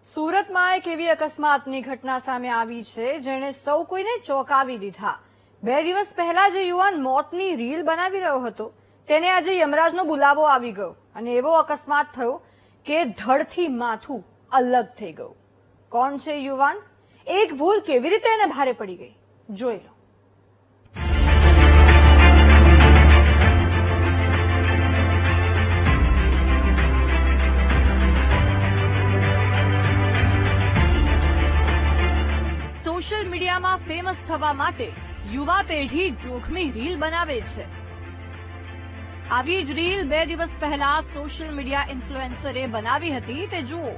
સુરતમાં એક એવી અકસ્માતની ઘટના સામે આવી છે જેણે સૌ કોઈને ચોંકાવી દીધા। 2 દિવસ પહેલા જે યુવાન મોતની રીલ બનાવી રહ્યો હતો તેને આજે યમરાજનો બોલાવો આવી ગયો અને એવો અકસ્માત થયો કે ધડથી માથું અલગ થઈ ગયું। કોણ છે યુવાન? એક ભૂલ કેવી રીતે એને ભારે પડી ગઈ, જોઈ લો। સોશિયલ મીડિયામાં ફેમસ થવા માટે યુવા પેઢી જોખમી રીલ બનાવે છે। આવી જ રીલ 2 દિવસ પહેલા સોશિયલ મીડિયા ઇન્ફ્લુએન્સરે બનાવી હતી, તે જુઓ।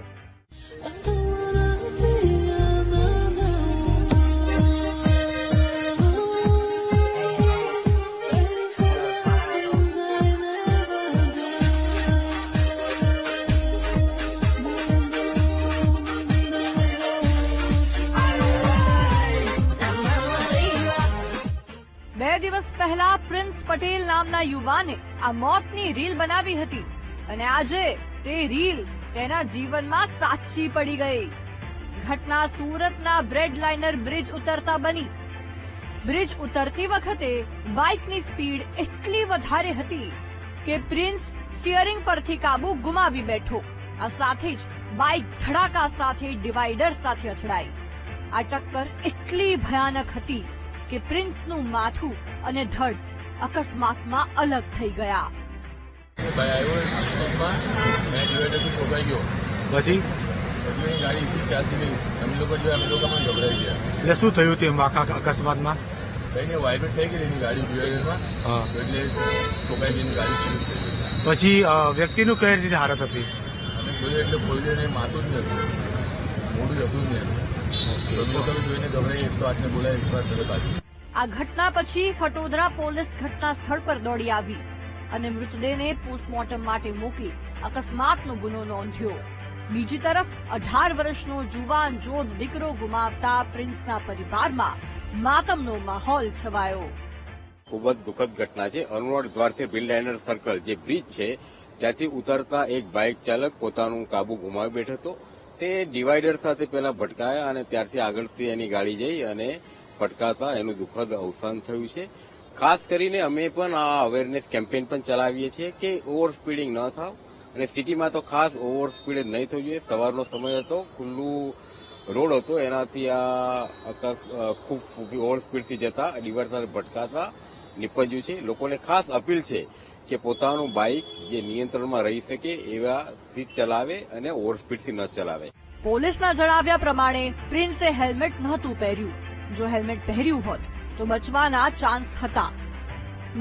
બે દિવસ પહેલા પ્રિન્સ પટેલ નામના યુવાને આ મોતની રીલ બનાવી હતી અને આજે તે રીલ તેના જીવનમાં સાચી પડી ગઈ। ઘટના સુરતના બ્રેડ લાઇનર બ્રિજ ઉતરતા બની। બ્રિજ ઉતરતી વખતે બાઇકની સ્પીડ એટલી વધારે હતી કે પ્રિન્સ સ્ટીયરિંગ પરથી કાબુ ગુમાવી બેઠો। આ સાથે જ બાઇક ધડાકા સાથે ડિવાઈડર સાથે અથડાઈ। આ ટક્કર એટલી ભયાનક હતી કે પ્રિન્સનું માથું અને ધડ અકસ્માતમાં અલગ થઈ ગયા। પછી ગાડી ચાલતી નહીં, અમે લોકો ગભરાઈ ગયા। એટલે શું થયું તેમ આખા અકસ્માતમાં? કઈ વાઇબ્રેટ થઈ ગઈ એની ગાડી ડિવાઈડરમાં, એટલે ઠોકાઈ ગઈ ગાડી શરૂ થઈ ગઈ। પછી વ્યક્તિનું કઈ રીતે હાલત હતી? અમે જોયું એટલે કોઈ માથું જ નથી, મોડું જતું જ નહીં। જોઈને ગભરાઈ 108 ને બોલાય, 108 તરત આવી। આ ઘટના પછી ખટોદરા પોલીસ ઘટના સ્થળ પર દોડી આવી અને મૃતદેહને પોસ્ટમોર્ટમ માટે મોકલી અકસ્માતનો ગુનો નોંધ્યો। બીજી તરફ 18 વર્ષનો જુવાન જોધ દીકરો ગુમાવતા પ્રિન્સના પરિવારમાં માતમનો માહોલ છવાયો। ખૂબ જ દુઃખદ ઘટના છે। અરુણોડ દ્વારથી બ્રેડ લાઇનર સર્કલ જે બ્રિજ છે ત્યાંથી ઉતરતા એક બાઇક ચાલક પોતાનું કાબુ ગુમાવી બેઠો હતો। તે ડિવાઈડર સાથે પહેલા ભટકાયા અને ત્યારથી આગળથી એની ગાડી જઈ અને ભટકાતા એનું દુઃખદ અવસાન થયું છે। ખાસ કરીને અમે પણ આ અવેરનેસ કેમ્પેન પણ ચલાવીએ છીએ કે ઓવર સ્પીડિંગ ન થાવ અને સિટીમાં તો ખાસ ઓવર સ્પીડ નહીં થવું જોઈએ। સવારનો સમય હતો, ખુલ્લું રોડ હતો, એનાથી આ ખૂબ ઓવર સ્પીડથી જતા ડિવાઈડર સાથે ભટકાતા નિપજ્યું છે। લોકોને ખાસ અપીલ છે કે પોતાનું બાઇક જે નિયંત્રણમાં રહી શકે એવા સીટ ચલાવે અને ઓવર સ્પીડથી ન ચલાવે। પોલીસના જણાવ્યા પ્રમાણે પ્રિન્સે હેલ્મેટ નહોતું પહેર્યું। જો હેલ્મેટ પહેર્યું હોત તો બચવાના ચાન્સ હતા।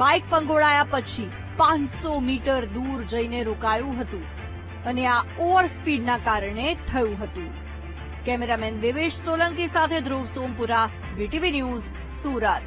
બાઇક ફંગોળાયા પછી 500 મીટર દૂર જઈને રોકાયું હતું અને આ ઓવર સ્પીડના કારણે થયું હતું। કેમેરામેન દેવેશ સોલંકી સાથે ધ્રુવ સોમપુરા, BTV ન્યૂઝ, સુરત।